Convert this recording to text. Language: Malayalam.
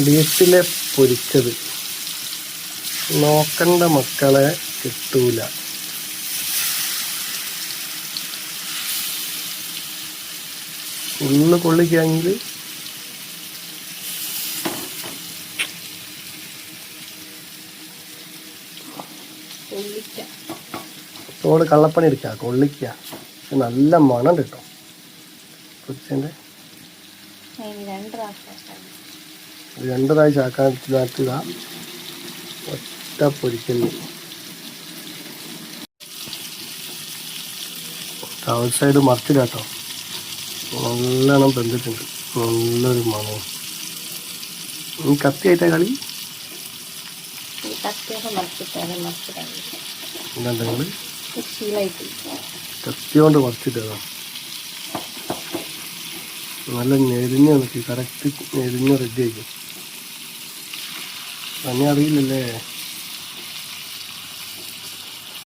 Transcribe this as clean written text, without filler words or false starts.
ബീഫിലെ പൊരിച്ചത് നോക്കണ്ട മക്കളെ, കിട്ടൂല. ഉള്ളു കൊള്ളിക്കാണെങ്കിൽ തോട് കള്ളപ്പണി എടുക്കുക, കൊള്ളിക്കുക. നല്ല മണം കിട്ടും പൊരിച്ചതിൻ്റെ. 2 പ്രാവശ്യം ആക്കാനാക്കുക. ഒറ്റ പൊരിക്കല്. Out side മറിച്ചിടാട്ടോ. നല്ലോണം ബന്ധിട്ടുണ്ട്. നല്ലൊരു മണവും. ഈ കത്തിയായിട്ടാ കളി. എന്താ കത്തിയോണ്ട് മറിച്ചിട്ടതാ. നല്ല ഞെരിഞ്ഞ് നോക്കി, കറക്റ്റ് ഞെരിഞ്ഞ് റെഡി ആയിരിക്കും. തന്നെ അറിയില്ലല്ലേ.